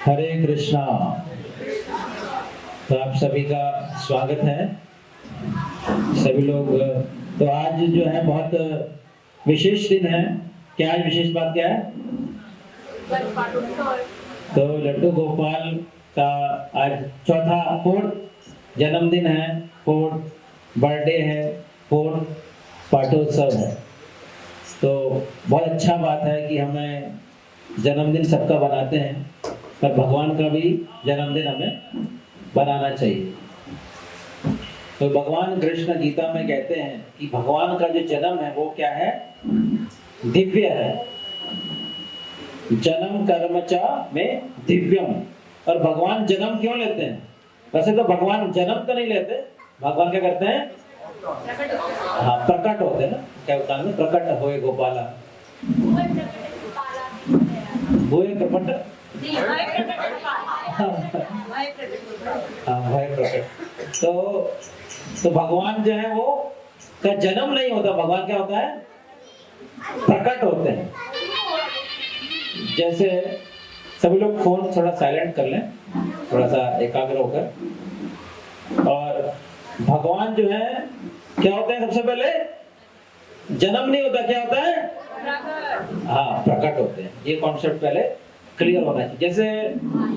हरे कृष्णा। तो आप सभी का स्वागत है। सभी लोग, तो आज जो है बहुत विशेष दिन है। क्या आज विशेष बात क्या है? तो लड्डू गोपाल का आज चौथा फोर्थ जन्मदिन है, फोर्थ बर्थडे है, फोर्थ पाठोत्सव है। तो बहुत अच्छा बात है कि हमें जन्मदिन सबका बनाते हैं, पर भगवान का भी जन्मदिन हमें बनाना चाहिए। तो भगवान कृष्ण गीता में कहते हैं कि भगवान का जो जन्म है वो क्या है? दिव्य है। जन्म कर्म च में दिव्यम। और भगवान जन्म क्यों लेते हैं? वैसे तो भगवान जन्म तो नहीं लेते, भगवान क्या करते हैं? हाँ, प्रकट होते हैं ना। क्या होता है? प्रकट होए गोपाला, होए प्रकट, हाँ भय प्रकट। तो भगवान जो है वो का जन्म नहीं होता, भगवान क्या होता है? प्रकट होते हैं। जैसे सभी लोग फोन थोड़ा साइलेंट कर लें, थोड़ा सा एकाग्र होकर। और भगवान जो है क्या होते हैं? सबसे पहले जन्म नहीं होता, क्या होता है? हाँ, प्रकट होते हैं। ये कॉन्सेप्ट पहले क्लियर होना चाहिए। जैसे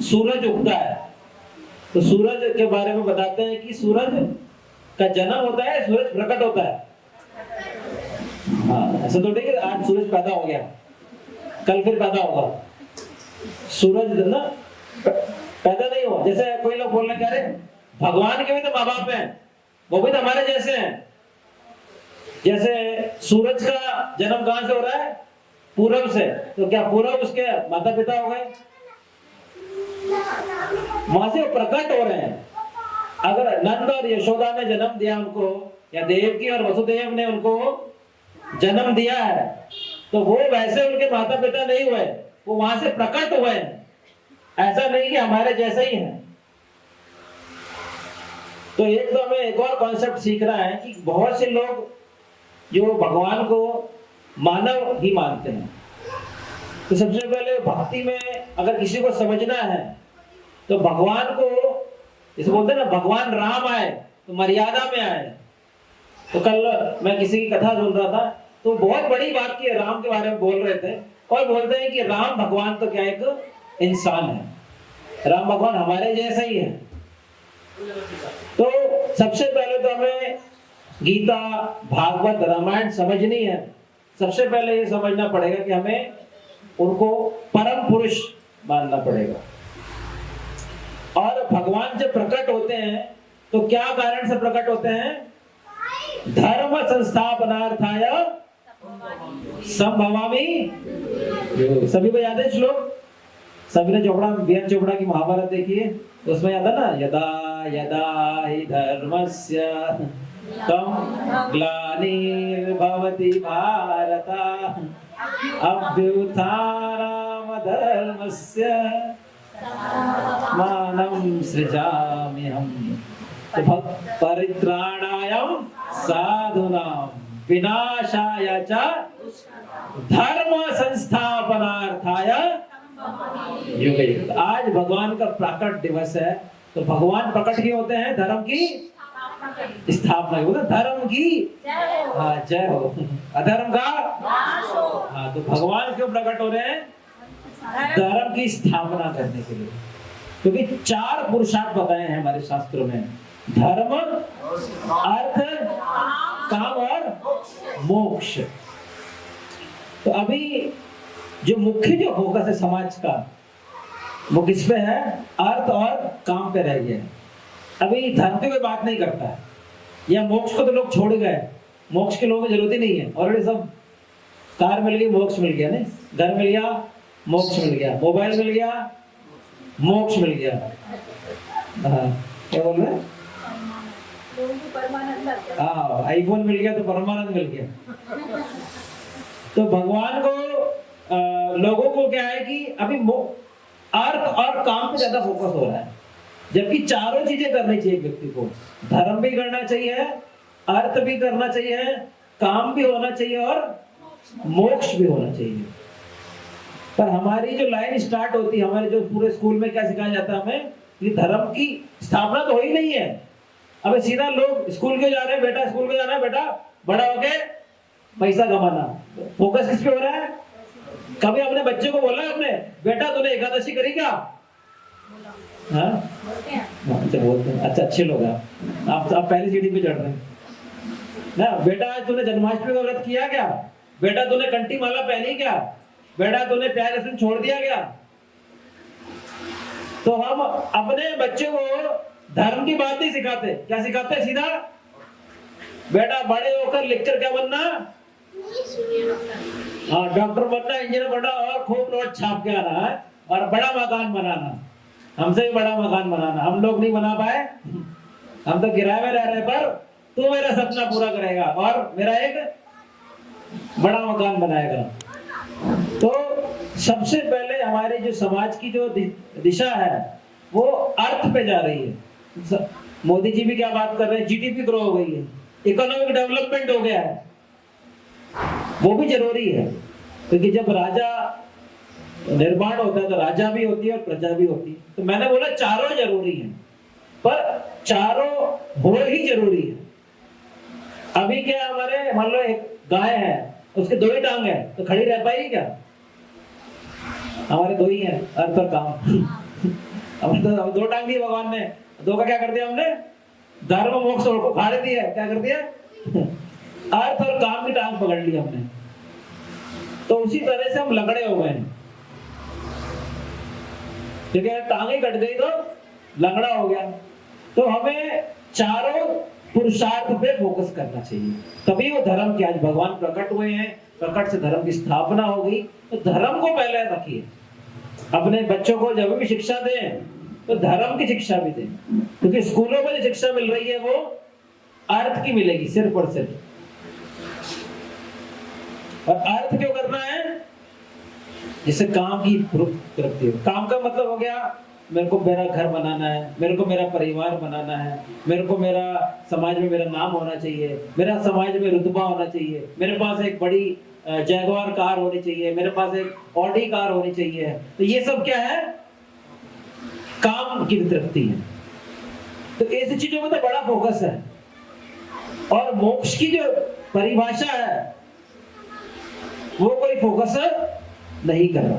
सूरज उगता है तो सूरज के बारे में बताते हैं कि सूरज का जन्म होता है, सूरज प्रकट होता है। हाँ, ऐसा तो नहीं कि आज सूरज पैदा हो गया कल फिर पैदा होगा। सूरज ना पैदा नहीं हुआ। जैसे कोई लोग बोलने क्या रहे, भगवान के भी तो माँ बाप हैं, वो भी तो हमारे जैसे हैं। जैसे सूरज का जन्म कहां से हो रहा है? पूरब से। तो क्या पूरब उसके माता पिता हो गए? वहां से वो प्रकट हो रहे हैं। अगर नंद और यशोदा ने जन्म दिया उनको, या देवकी और वसुदेव ने उनको जन्म दिया है, तो वो वैसे उनके माता पिता नहीं हुए, वो वहां से प्रकट हुए हैं। ऐसा नहीं कि हमारे जैसे ही हैं। तो एक तो हमें एक और कॉन्सेप्ट सीखना है कि बहुत से लोग जो भगवान को मानव ही मानते हैं। तो सबसे पहले भक्ति में अगर किसी को समझना है तो भगवान को, इसे बोलते हैं ना, भगवान राम आए तो मर्यादा में आए। तो कल मैं किसी की कथा सुन रहा था, तो बहुत बड़ी बात की राम के बारे में बोल रहे थे, और बोलते हैं कि राम भगवान तो क्या एक इंसान है, राम भगवान हमारे जैसा ही है। तो सबसे पहले तो हमें गीता, भागवत, रामायण समझनी है। सबसे पहले ये समझना पड़ेगा कि हमें उनको परम पुरुष मानना पड़ेगा। और भगवान जब प्रकट होते हैं तो क्या कारण से प्रकट होते हैं? धर्म संस्थापनार्थाय संभवामि। सभी को याद है श्लोक? सभी ने चोपड़ा, बीएन चोपड़ा की महाभारत देखी है, तो उसमें याद है ना, यदा यदा हि धर्मस्य तम ग्लानिर्भवति भारत अभ्युत्थानमधर्मस्य मानं सृजाम्यहम्। तो परित्राणाय साधूनां विनाशाय च धर्म संस्थापनार्थाय युग युग। आज भगवान का प्रकट दिवस है। तो भगवान प्रकट क्यों होते हैं? धर्म की स्थापना, धर्म की जय हो, अधर्म का नाश हो। हाँ, तो भगवान क्यों प्रकट हो रहे हैं? धर्म की स्थापना करने के लिए। क्योंकि चार पुरुषार्थ बताए हैं हमारे शास्त्रों में: धर्म, अर्थ, काम और मोक्ष। तो अभी जो मुख्य जो फोकस है समाज का, वो किस पे है? अर्थ और काम पे रह गया। अभी धर्म की कोई बात नहीं करता है, या मोक्ष को तो लोग छोड़ गए। मोक्ष के लोगों की जरूरत ही नहीं है, ऑलरेडी सब कार मिल गई, मोक्ष मिल गया, नहीं? घर मिल गया, मोक्ष मिल गया, मोबाइल मिल गया, मोक्ष मिल गया। हाँ, क्या बोल रहे हैं? हाँ, आईफोन मिल गया तो परमानंद मिल गया। तो भगवान को लोगों को क्या है कि अभी अर्थ और काम पे ज्यादा फोकस हो रहा है, जबकि चारों चीजें करनी चाहिए व्यक्ति को। धर्म भी करना चाहिए, अर्थ भी करना चाहिए, काम भी होना चाहिए और मोक्ष भी होना चाहिए। पर हमारी जो लाइन स्टार्ट होती है, हमारे जो पूरे स्कूल में क्या सिखाया जाता है हमें, कि धर्म की स्थापना तो हो ही नहीं है। अबे सीधा लोग स्कूल क्यों जा रहे हैं बेटा, स्कूल क्यों जाना है बेटा, बड़ा होके पैसा कमाना। फोकस किस पे हो रहा है? कभी अपने बच्चे को बोला आपने, बेटा तूने एकादशी करी क्या? हाँ अच्छा बोलते हैं, अच्छा अच्छे लोग हैं आप पहली सीढ़ी पे चढ़ रहे हैं ना। बेटा आज तूने जन्माष्टमी का व्रत किया क्या? बेटा तूने कंठी माला पहनी क्या? बेटा तूने प्याज लहसुन छोड़ दिया क्या? तो हम अपने बच्चे को धर्म की बात नहीं सिखाते, क्या सिखाते? सीधा बेटा बड़े होकर लिखकर क्या बनना? हाँ डॉक्टर बनना, इंजीनियर बनना और खूब नोट छाप के आना है और बड़ा मकान बनाना, हमसे भी बड़ा मकान बनाना। हम लोग नहीं बना पाए, हम तो किराए में रह रहे, पर तू मेरा सपना पूरा करेगा और मेरा एक बड़ा मकान बनाएगा। तो सबसे पहले हमारे जो समाज की जो दिशा है वो अर्थ पे जा रही है। मोदी जी भी क्या बात कर रहे हैं, जीडीपी ग्रो हो गई है, इकोनॉमिक डेवलपमेंट हो गया है, वो भी जरूरी है। क्योंकि जब राजा निर्माण होता है तो राजा भी होती है और प्रजा भी होती है। तो मैंने बोला चारों जरूरी है, पर चारों हो ही जरूरी है। अभी क्या हमारे मान लो एक गाय है, उसके दो ही टांग है, तो खड़ी रह पाएगी क्या? हमारे दो ही है, अर्थ और काम। हमें तो दो टांग दी भगवान ने, दो का क्या कर दिया हमने? धर्म मोक्ष को फाड़ दिया। क्या कर दिया? अर्थ और काम की टांग पकड़ ली हमने। तो उसी तरह से हम लंगड़े हो गए, क्योंकि टांगे कट गई तो लंगड़ा हो गया। तो हमें चारों पुरुषार्थ पे फोकस करना चाहिए, तभी वो धर्म की, आज भगवान प्रकट हुए हैं, प्रकट से धर्म की स्थापना हो गई। तो धर्म को पहले रखिए। अपने बच्चों को जब भी शिक्षा दें तो धर्म की शिक्षा भी दें, क्योंकि स्कूलों में जो शिक्षा मिल रही है वो अर्थ की मिलेगी सिर्फ और सिर्फ। और अर्थ क्यों करना है? जिससे काम की तृप्ति हो। काम का मतलब हो गया मेरे को मेरा घर बनाना है, मेरे को मेरा परिवार बनाना है, मेरे को मेरा समाज में मेरा नाम होना चाहिए, मेरा समाज में रुतबा होना चाहिए, मेरे पास एक बड़ी जैगवार कार होनी चाहिए, मेरे पास एक ऑडी कार होनी चाहिए। तो ये सब क्या है? काम की तृप्ति है। तो ऐसी चीजों में तो बड़ा फोकस है। और मोक्ष की जो परिभाषा है वो कोई फोकस नहीं कर रहा।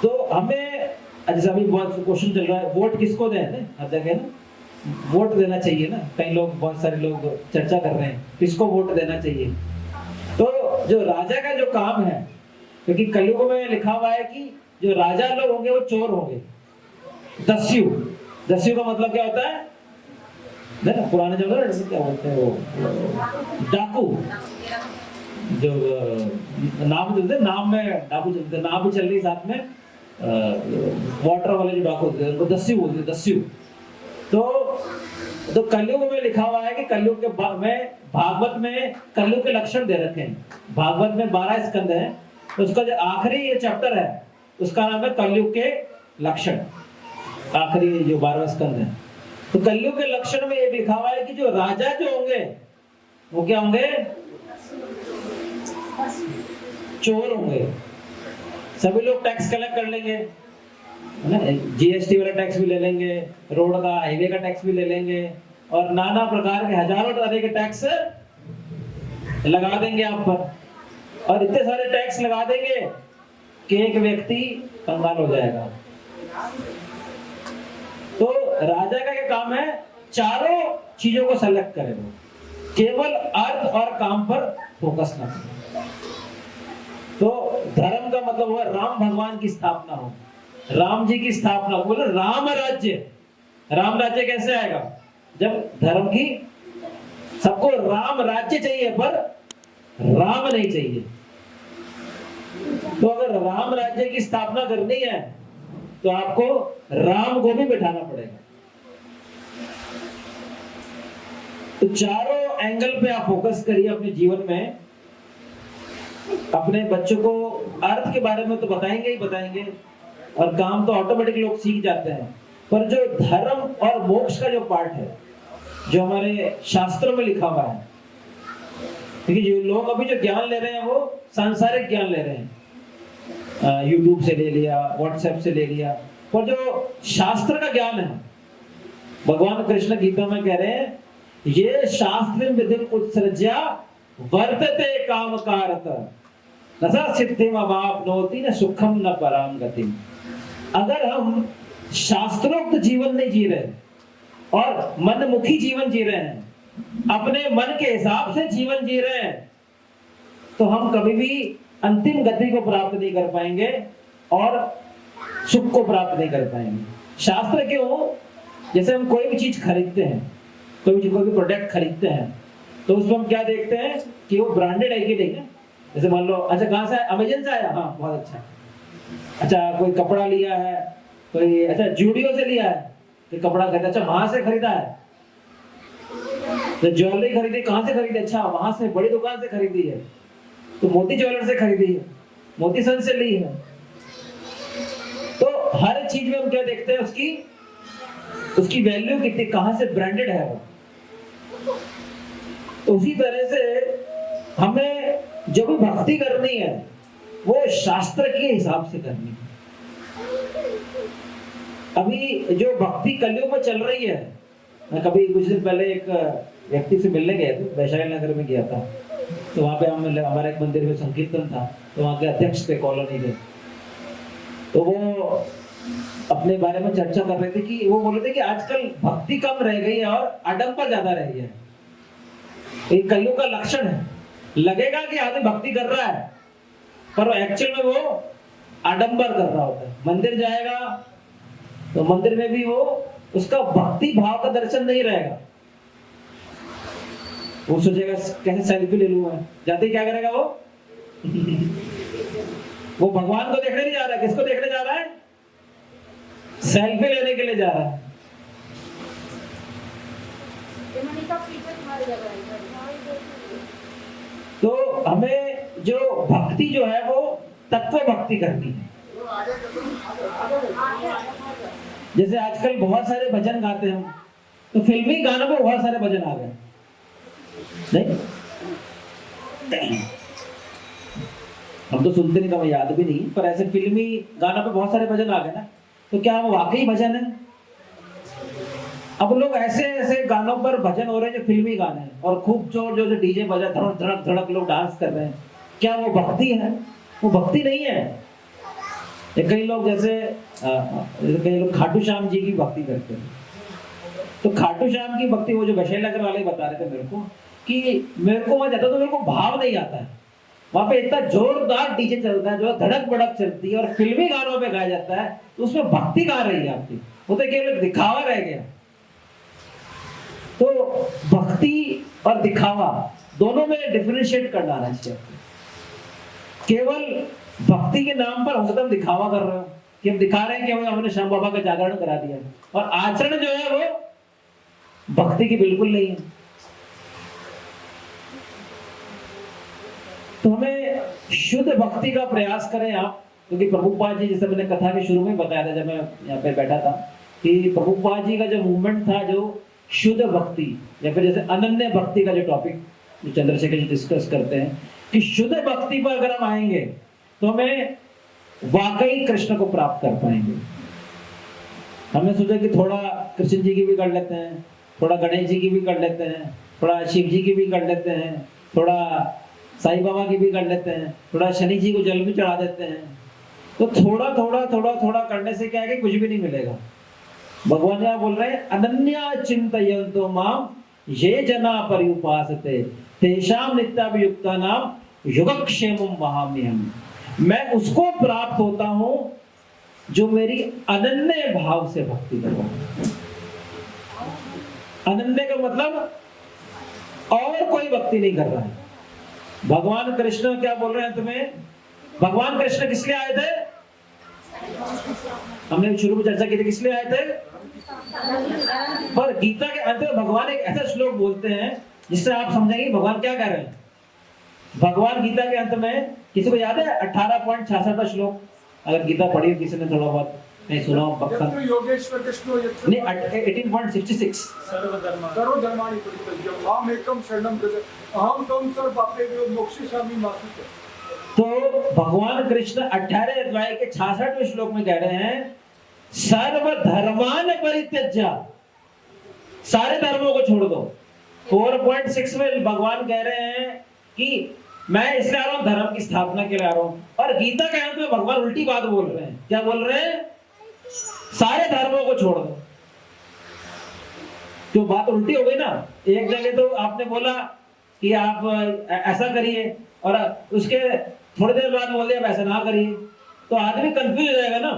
तो हमें जैसे अभी बहुत क्वेश्चन चल रहा है, वोट किसको दें? हर जगह ना वोट देना चाहिए ना, कई लोग, बहुत सारे लोग चर्चा कर रहे हैं किसको वोट देना चाहिए। तो जो राजा का जो काम है, क्योंकि कलयुग में लिखा हुआ है कि जो राजा लोग होंगे वो चोर होंगे, दस्यु। दस्यु का मतलब क्या होता है ना, पुराने जमाने में क्या बोलते हैं वो, डाकू। जो नाम चलते, नाम में डाकू चलते, नाम भी चल रही साथ में वाटर वाले जो डाकू होते हैं उनको दस्यु बोलते हैं, दस्यु। तो कलयुग में लिखा हुआ है कि कलयुग के में, भागवत में कलयुग के लक्षण दे रखे हैं। भागवत में 12 स्कंद हैं, तो उसका जो आखिरी ये चैप्टर है उसका नाम है कलयुग के लक्षण, आखिरी जो 12वां स्कंद है। तो कलयुग के लक्षण में ये लिखा हुआ है कि जो राजा जो होंगे वो क्या होंगे? चोर होंगे। सभी लोग टैक्स कलेक्ट कर लेंगे, जीएसटी वाला टैक्स भी ले लेंगे, रोड का, हाईवे का टैक्स भी ले लेंगे, और नाना प्रकार के हजारों तरह के टैक्स लगा देंगे आप पर। और इतने सारे टैक्स लगा देंगे कि एक व्यक्ति कंगाल हो जाएगा। तो राजा का क्या काम है? चारों चीजों को सेलेक्ट करे, वो केवल अर्थ और काम पर फोकस ना करे। तो धर्म का मतलब हुआ राम भगवान की स्थापना हो, राम जी की स्थापना। बोले राम राज्य। राम राज्य कैसे आएगा? जब धर्म की, सबको राम राज्य चाहिए पर राम नहीं चाहिए। तो अगर राम राज्य की स्थापना करनी है तो आपको राम को भी बिठाना पड़ेगा। तो चारों एंगल पे आप फोकस करिए अपने जीवन में। अपने बच्चों को अर्थ के बारे में तो बताएंगे ही बताएंगे, और काम तो ऑटोमेटिक लोग सीख जाते हैं, पर जो धर्म और मोक्ष का जो पार्ट है, जो हमारे शास्त्रों में लिखा हुआ है, क्योंकि जो लोग अभी जो ज्ञान ले रहे हैं वो सांसारिक ज्ञान ले रहे हैं, यूट्यूब से ले लिया, व्हाट्सएप से ले लिया, और जो शास्त्र का ज्ञान है, भगवान कृष्ण गीता में कह रहे हैं ये शास्त्र विधि उत्सृज्या वर्तते काम कारत न सा सिद्धिम अवाप्नोति न सुखम न पराम गतिम। अगर हम शास्त्रोक्त जीवन नहीं जी रहे और मनमुखी जीवन जी रहे हैं, अपने मन के हिसाब से जीवन जी रहे हैं, तो हम कभी भी अंतिम गति को प्राप्त नहीं कर पाएंगे और सुख को प्राप्त नहीं कर पाएंगे। शास्त्र क्यों? जैसे हम कोई भी चीज खरीदते हैं, कोई भी प्रोडक्ट खरीदते हैं, तो उसमें हम क्या देखते हैं कि वो ब्रांडेड है कि नहीं है। जैसे मान लो, अच्छा कहाँ से आया? अमेजन से आया, हाँ बहुत अच्छा। अच्छा कोई कपड़ा लिया है, कोई अच्छा जूडियो से लिया है, कोई कपड़ा खरीदा, अच्छा वहां से खरीदा है। तो ज्वेलरी खरीदी, कहाँ से खरीदी? अच्छा वहां से, बड़ी दुकान से खरीदी है, तो मोती ज्वेलर से खरीदी है, मोती सन से ली है। तो हर चीज में हम क्या देखते हैं? उसकी वैल्यू कितनी, कहां से ब्रांडेड है वो। उसी तरह से हमें जो भी भक्ति करनी है वो शास्त्र के हिसाब से करनी है। अभी जो भक्ति कलयुग में चल रही है, मैं कभी कुछ दिन पहले एक व्यक्ति से मिलने गए थे, वैशाली नगर में गया था, तो वहां पे हमारे एक मंदिर में संकीर्तन था, तो वहां के अध्यक्ष थे कॉलोनी के, तो वो अपने बारे में चर्चा कर रहे थे कि वो बोल रहे थे कि आजकल भक्ति कम रह गई है और आडंबर ज्यादा रह गया है। ये कलयुग का लक्षण है। लगेगा कि आदमी भक्ति कर रहा है, पर एक्चुअल में वो आडंबर कर रहा होता है। मंदिर जाएगा तो मंदिर में भी वो उसका भक्ति भाव का दर्शन नहीं रहेगा। वो सोचेगा कैसे सेल्फी ले लूं मैं, जाते ही क्या करेगा वो भगवान को देखने नहीं जा रहा है। किसको देखने जा रहा है? सेल्फी लेने के लिए जा रहा है। तो हमें जो भक्ति जो है वो तत्व भक्ति करनी है। जैसे आजकल बहुत सारे भजन गाते हैं, तो फिल्मी गानों में बहुत सारे भजन आ गए, नहीं हम तो सुनते नहीं, हमें याद भी नहीं, पर ऐसे फिल्मी गानों पे बहुत सारे भजन आ गए ना, तो क्या वो वाकई भजन है? अब लोग ऐसे ऐसे गानों पर भजन हो रहे हैं जो फिल्मी गाने हैं, और खूब जोर जोर से डीजे बजा, धड़क धड़क धड़क लोग डांस कर रहे हैं। क्या वो भक्ति है? वो भक्ति नहीं है। कई लोग जैसे कई लोग खाटू श्याम जी की भक्ति करते हैं, तो खाटू श्याम की भक्ति, वो जो वैशाली नगर वाले बता रहे थे मेरे को कि मेरे को वहां जाता तो मेरे को भाव नहीं आता है। वहां पे इतना जोरदार डीजे चलता है, जो धड़क भड़क चलती है और फिल्मी गानों पे गाया जाता है, तो उसमें भक्ति कहाँ रही है आपकी? वो तो केवल दिखावा रह गया। तो भक्ति और दिखावा दोनों में डिफरेंशिएट करना आना चाहिए। केवल भक्ति के नाम पर हम दिखावा कर रहे हो कि हम दिखा रहे हैं कि हमने श्याम बाबा का जागरण करा दिया, और आचरण जो है वो भक्ति की बिल्कुल नहीं है। तो हमें शुद्ध भक्ति का प्रयास करें आप, क्योंकि प्रभुपाद जी, जैसे मैंने कथा के शुरू में बताया था जब मैं यहाँ पे बैठा था, कि प्रभुपाद जी का जो मूवमेंट था, जो शुद्ध भक्ति या फिर जैसे अनन्य भक्ति का जो टॉपिक जो चंद्रशेखर जी डिस्कस करते हैं, कि शुद्ध भक्ति पर अगर हम आएंगे तो हमें वाकई कृष्ण को प्राप्त कर पाएंगे। हमने सोचा कि थोड़ा कृष्ण जी की भी कर लेते हैं, थोड़ा गणेश जी की भी कर लेते हैं, थोड़ा शिव जी की भी कर लेते हैं, थोड़ा साईं बाबा की भी कर लेते हैं, थोड़ा शनि जी को जल भी चढ़ा देते हैं। तो थोड़ा थोड़ा थोड़ा थोड़ा करने से क्या है कि कुछ भी नहीं मिलेगा। भगवान यहाँ बोल रहे हैं, अनन्या चिंतयन्तो माम ये जना पर्युपासते तेषां नित्याभियुक्तानां योगक्षेमं वहाम्यहम्। मैं उसको प्राप्त होता हूं जो मेरी अनन्य भाव से भक्ति करता। अनन्य का मतलब और कोई भक्ति नहीं कर रहा है। भगवान कृष्ण क्या बोल रहे हैं तुम्हें? भगवान कृष्ण किस लिए आए थे? हमने शुरू में चर्चा की थी, किस लिए आए थे? पर गीता के अंत में भगवान एक ऐसा श्लोक बोलते हैं जिससे आप समझेंगे भगवान क्या कह रहे हैं। भगवान गीता के अंत में, किसी को याद है 18.66 श्लोक? अगर गीता पढ़ी किसी ने थोड़ा बहुत, नहीं सुनो पक्का यत्र योगेश्वर कृष्णो यत्र नहीं 18.66 सर्वधर्माणि परित्यज्य माम एकम शरणम व्रज अहम त्वं सर्व पापेभ्यो मोक्षयिष्यामि मा शुचः। तो भगवान कृष्ण 18 अध्याय के 66वें श्लोक में कह रहे हैं सर्व धर्मान परित्यज्य, सारे धर्मों को छोड़ दो। 4.6 में भगवान कह रहे हैं कि मैं इसलिए आ रहा हूं धर्म की स्थापना के लिए आ रहा हूं, और गीता के अंत में भगवान उल्टी बात बोल रहे हैं। क्या बोल रहे हैं? सारे धर्मों को छोड़ दो। तो बात उल्टी हो गई ना। एक जगह तो आपने बोला कि आप ऐसा करिए और उसके थोड़ी देर बाद बोल दिया ऐसा ना करिए, तो आदमी कंफ्यूज हो जाएगा ना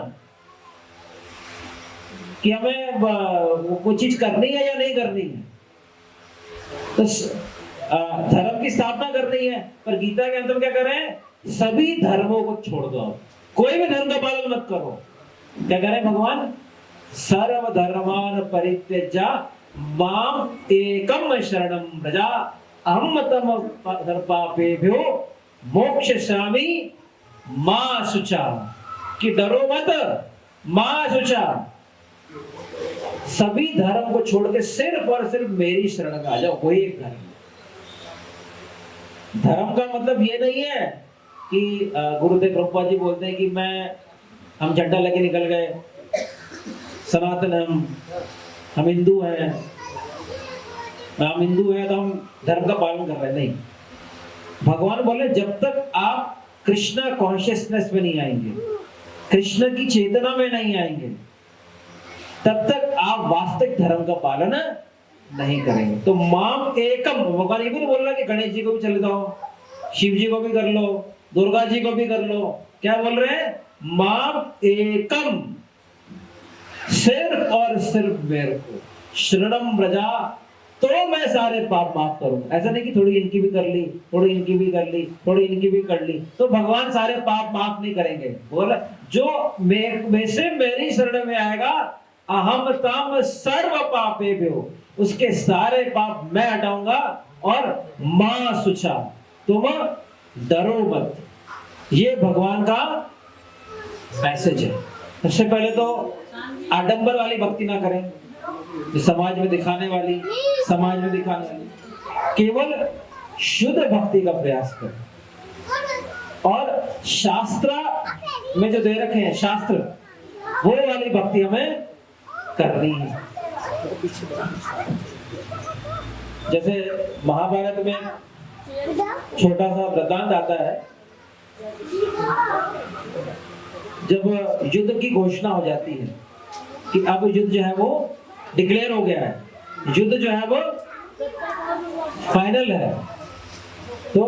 कि हमें कोई चीज करनी है या नहीं करनी है। तो धर्म की स्थापना करनी है, पर गीता के अंदर क्या कर रहे हैं? सभी धर्मों को छोड़ दो, कोई भी धर्म का पालन मत करो। क्या कह रहे हैं भगवान? सर्व धर्मान परित्यज्य माम एकम शरणम व्रज अहम त्वं सर्व पापेभ्यो मोक्षयिष्यामि मा शुचः। कि डरो मत, मा शुचः, सभी धर्म को छोड़ के सिर्फ और सिर्फ मेरी शरण में आ जाओ। वही एक धर्म। धर्म का मतलब ये नहीं है कि गुरुदेव प्रभुपाद जी बोलते हैं कि हम झंडा लेके निकल गए, सनातन हम हिंदू हैं, हम हिंदू हैं तो हम धर्म का पालन कर रहे हैं। नहीं, भगवान बोले जब तक आप कृष्णा कॉन्शियसनेस में नहीं आएंगे, कृष्ण की चेतना में नहीं आएंगे, तब तक आप वास्तविक धर्म का पालन नहीं करेंगे। तो माम एकम, भगवान ये भी नहीं बोल रहा कि गणेश जी को भी चले जाओ, शिव जी को भी कर लो, दुर्गा जी को भी कर लो। क्या बोल रहे हैं? माम एकम, सिर्फ और सिर्फ मेरे को शरणम व्रजा, तो मैं सारे पाप माफ करूं। ऐसा नहीं कि थोड़ी इनकी भी कर ली, थोड़ी इनकी भी कर ली, थोड़ी इनकी भी कर ली, तो भगवान सारे पाप माफ नहीं करेंगे। बोला जो में से मेरी शरण में आएगा, अहम तम सर्व पापेभ्यो, उसके सारे पाप मैं हटाऊंगा, और मां शुचा, तुम डरो मत। ये भगवान का मैसेज है। सबसे पहले तो आडंबर वाली भक्ति ना करें, समाज में दिखाने वाली, केवल शुद्ध भक्ति का प्रयास करें। और शास्त्र में जो दे रखे हैं शास्त्र, वो वाली भक्ति हमें करनी है। जैसे महाभारत में छोटा सा वृत्तांत आता है, जब युद्ध की घोषणा हो जाती है कि अब युद्ध जो है वो डिक्लेयर हो गया है, युद्ध जो है वो फाइनल है, तो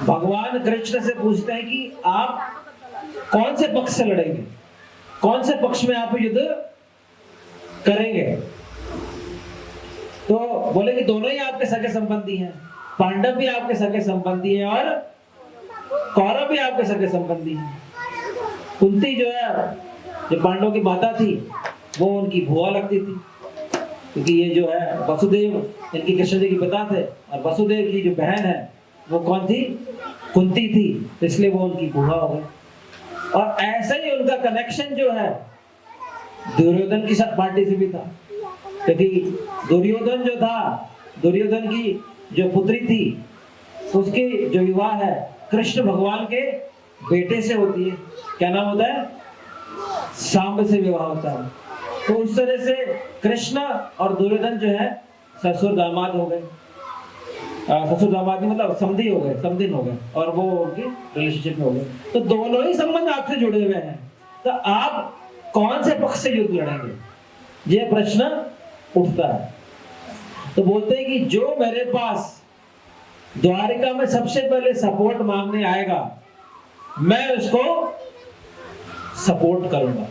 भगवान कृष्ण से पूछते हैं कि आप कौन से पक्ष से लड़ेंगे, कौन से पक्ष में आप युद्ध करेंगे। तो बोले कि दोनों ही आपके सगे संबंधी हैं, पांडव भी आपके सगे संबंधी हैं और कौरव भी आपके सगे संबंधी हैं। कुंती जो है, जो पांडवों की माता थी, वो उनकी बुआ लगती थी, क्योंकि ये जो है वसुदेव इनकी कृष्ण जी की पिता थे, और वसुदेव की जो बहन है वो कौन थी? कुंती थी, तो इसलिए वो उनकी बुआ हो गई। और ऐसे ही उनका कनेक्शन जो है दुर्योधन की पार्टी से भी था, क्योंकि दुर्योधन जो था, दुर्योधन की जो पुत्री थी, उसकी जो विवाह है कृष्ण भगवान के बेटे से होती है। क्या नाम होता है? सांब से विवाह होता है। तो उस तरह से कृष्ण और दुर्योधन जो है ससुर दामाद हो गए। ससुर दामाद मतलब समधी हो गए, समधिन हो गए, और वो उनकी रिलेशनशिप में हो गए। तो दोनों ही संबंध आपसे जुड़े हुए हैं, तो आप कौन से पक्ष से युद्ध लड़ेंगे, ये प्रश्न उठता है। तो बोलते हैं कि जो मेरे पास द्वारिका में सबसे पहले सपोर्ट मांगने आएगा, मैं उसको सपोर्ट करूंगा।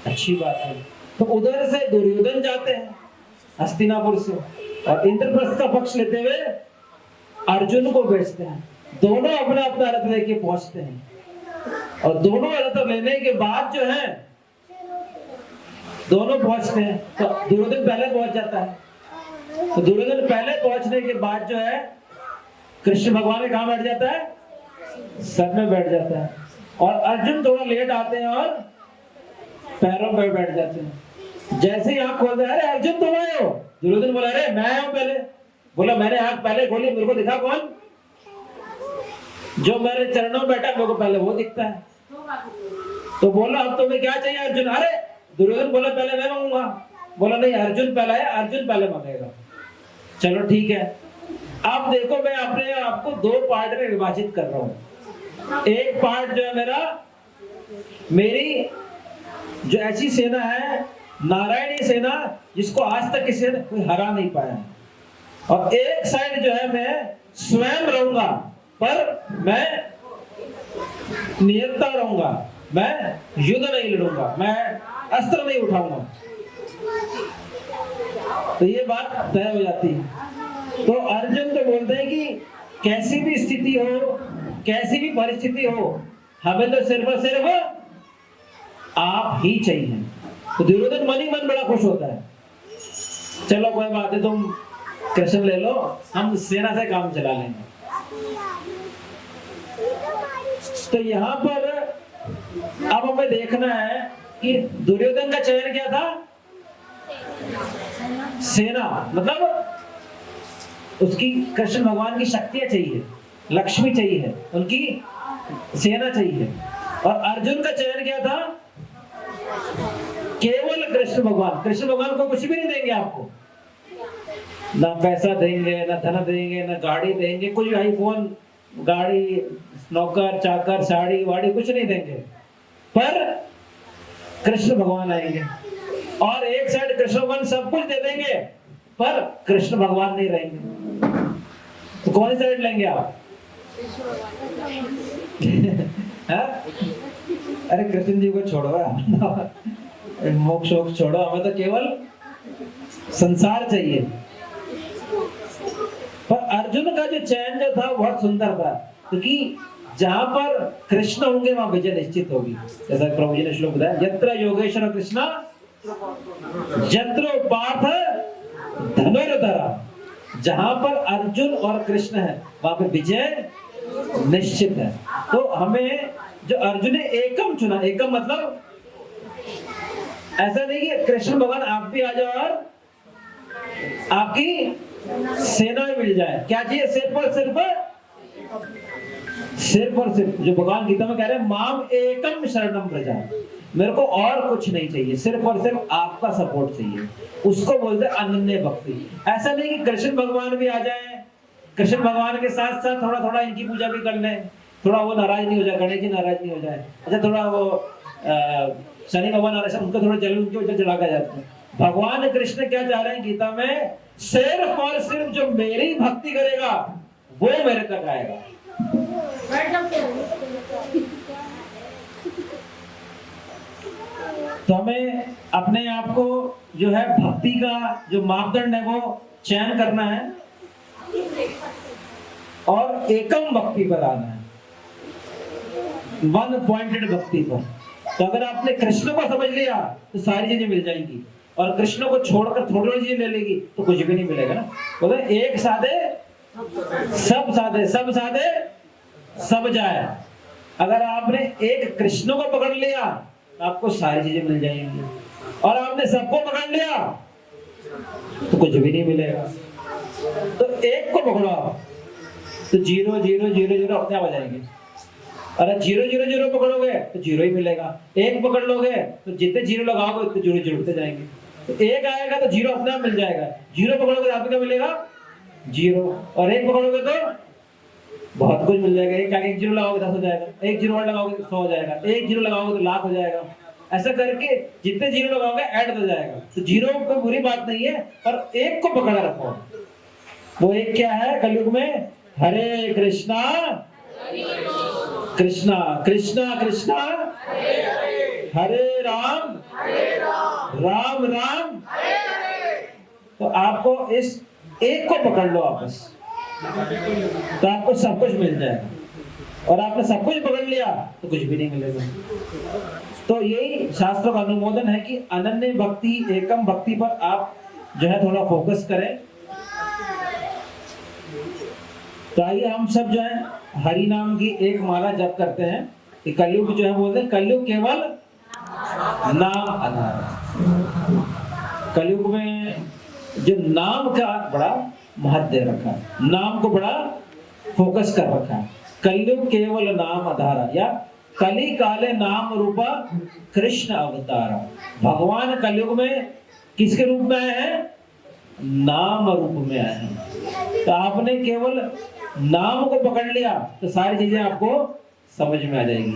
अच्छी बात है। तो उधर से दुर्योधन जाते हैं हस्तिनापुर से, और इंद्रप्रस्थ का पक्ष लेते हुए अर्जुन को भेजते हैं। दोनों अपना अपना रथ लेके पहुंचते हैं, और दोनों रथ लेने के बाद जो है दोनों पहुंचते हैं। तो दुर्योधन पहले पहुंच जाता है। तो दुर्योधन पहले पहुंचने के बाद जो है कृष्ण भगवान के कहां बैठ जाता है? सर में बैठ जाता है। और अर्जुन थोड़ा लेट आते हैं और पैरों पे बैठ जाते हैं। जैसे ही आंख खोलते हैं, अरे अर्जुन तुम आए हो। दुर्योधन बोला अरे मैं आया हूं पहले। बोला मैंने आंख पहले खोली, मेरे को दिखा कौन? जो मेरे चरणों में बैठा मेरे को पहले वो दिखता है। तो बोला अब तुम्हें क्या चाहिए अर्जुन? अरे दुर्योधन बोला पहले मैं मांगूंगा। बोला नहीं, अर्जुन पहला है, अर्जुन पहले मांगेगा। चलो ठीक है। अब देखो मैं अपने आपको दो पार्ट में विभाजित कर रहा हूं। एक पार्ट जो है मेरी जो ऐसी सेना है, नारायणी सेना, जिसको आज तक किसी ने कोई हरा नहीं पाया है। और एक साइड जो है मैं स्वयं रहूंगा, पर मैं नियंता रहूंगा, मैं युद्ध नहीं लड़ूंगा, मैं अस्त्र नहीं उठाऊंगा। तो ये बात तय हो जाती है। तो अर्जुन तो बोलते हैं कि कैसी भी स्थिति हो, कैसी भी परिस्थिति हो, हमें तो सिर्फ और सिर्फ आप ही चाहिए। तो दुर्योधन मन ही मन बड़ा खुश होता है। चलो कोई बात है, तुम कृष्ण ले लो, हम सेना से काम चला लेंगे। तो यहाँ पर अब हमें देखना है कि दुर्योधन का चयन क्या था? सेना, मतलब उसकी कृष्ण भगवान की शक्तियां चाहिए, लक्ष्मी चाहिए, उनकी सेना चाहिए। और अर्जुन का चयन क्या था? केवल कृष्ण भगवान। कृष्ण भगवान को कुछ भी नहीं देंगे आपको, ना पैसा देंगे, ना धन देंगे, ना गाड़ी देंगे, कुछ आईफोन, गाड़ी, नौकर चाकर, साड़ी वाड़ी कुछ नहीं देंगे, पर कृष्ण भगवान आएंगे। और एक साइड कृष्ण भगवान सब कुछ दे देंगे, पर कृष्ण भगवान नहीं रहेंगे। तो कौन सी साइड लेंगे आप? अरे कृष्ण जी को छोड़ो, मोक्ष वोक्ष छोड़ो, हमें तो केवल संसार चाहिए। पर अर्जुन का जो चयन जो था बहुत सुंदर था, क्योंकि जहां पर कृष्ण होंगे वहां विजय निश्चित होगी। जैसा प्रभु जी ने श्लोक बताया, यत्र योगेश्वर कृष्ण यत्र पार्थ धनुर्धरा। जहां पर अर्जुन और कृष्ण है वहां पे विजय निश्चित है। तो हमें जो अर्जुन ने एकम चुना, एकम मतलब ऐसा नहीं कि कृष्ण भगवान आप भी आ जाओ और आपकी सेना में मिल जाए। क्या चाहिए? सिर्फ और सिर्फ जो भगवान गीता में कह रहे हैं, माम एकम शरणम प्रजा, मेरे को और कुछ नहीं चाहिए, सिर्फ और सिर्फ आपका सपोर्ट चाहिए। उसको बोलते हैं अनन्य भक्ति। ऐसा नहीं कि कृष्ण भगवान भी आ जाए, कृष्ण भगवान के साथ साथ थोड़ा थोड़ा इनकी पूजा भी कर लें, थोड़ा वो नाराज नहीं हो जाए, गणेश जी नाराज नहीं हो जाए, अच्छा थोड़ा वो शनि भगवान उनको थोड़ा जल उनके ऊपर चढ़ा के जाते हैं। भगवान कृष्ण क्या चाह रहे हैं गीता में? सिर्फ और सिर्फ जो मेरी भक्ति करेगा वो मेरे तक आएगा। तो हमें अपने आप को जो है भक्ति का जो मापदंड है वो चयन करना है और एकम भक्ति पर आना है, वन पॉइंटेड भक्ति पर। तो अगर आपने कृष्ण को समझ लिया तो सारी चीजें मिल जाएंगी, और कृष्ण को छोड़कर थोड़ी थोड़ी चीजें ले लेगी तो कुछ भी नहीं मिलेगा ना। बोले एक साधे सब साधे, सब साधे सब जाए। अगर आपने एक कृष्ण को पकड़ लिया तो आपको सारी चीजें मिल जाएंगी, और आपने सबको पकड़ लिया तो कुछ भी नहीं मिलेगा। तो एक को पकड़ो आप तो 0 0 0 0 अपने आप आ जाएंगे। अरे 0 0 0 पकड़ोगे तो 0 ही मिलेगा। एक पकड़ लोगे तो जितने 0 लगाओगे उतने 0 जुड़ते जाएंगे। तो एक आएगा तो 0 अपने आप मिल जाएगा। 0 पकड़ोगे तो आपको क्या मिलेगा? 0। और एक पकड़ोगे तो बहुत कुछ मिल जाएगा। एक आगे 1 0 लगाओगे 10 हो जाएगा, 1 0 और लगाओगे तो 100 हो जाएगा, 1 0 लगाओगे तो लाख हो जाएगा। ऐसा करके जितने 0 लगाओगे ऐड हो जाएगा। तो 0 कोई बुरी बात नहीं है, पर एक को पकड़ा रखो। वो एक क्या है कलयुग में? हरे कृष्णा कृष्णा कृष्णा कृष्णा हरे राम राम राम। तो आपको इस एक को पकड़ लो आपस, तो आपको सब कुछ मिल जाएगा। और आपने सब कुछ पकड़ लिया तो कुछ भी नहीं मिलेगा। तो यही शास्त्रों का अनुमोदन है कि अनन्य भक्ति, एकम भक्ति पर आप जो है थोड़ा फोकस करें। तो आइए हम सब जो है हरि नाम की एक माला जप करते हैं। कि कलयुग जो है बोलते हैं, कलयुग केवल नाम आधार। कलयुग में जो नाम का बड़ा महत्व दे रखा है, नाम को बड़ा फोकस कर रखा है। कलयुग केवल नाम आधार, या कली काले नाम रूपा कृष्ण अवतार। भगवान कलयुग में किसके रूप में आए हैं? नाम रूप में आए हैं। तो आपने केवल नाम को पकड़ लिया तो सारी चीजें आपको समझ में आ जाएगी।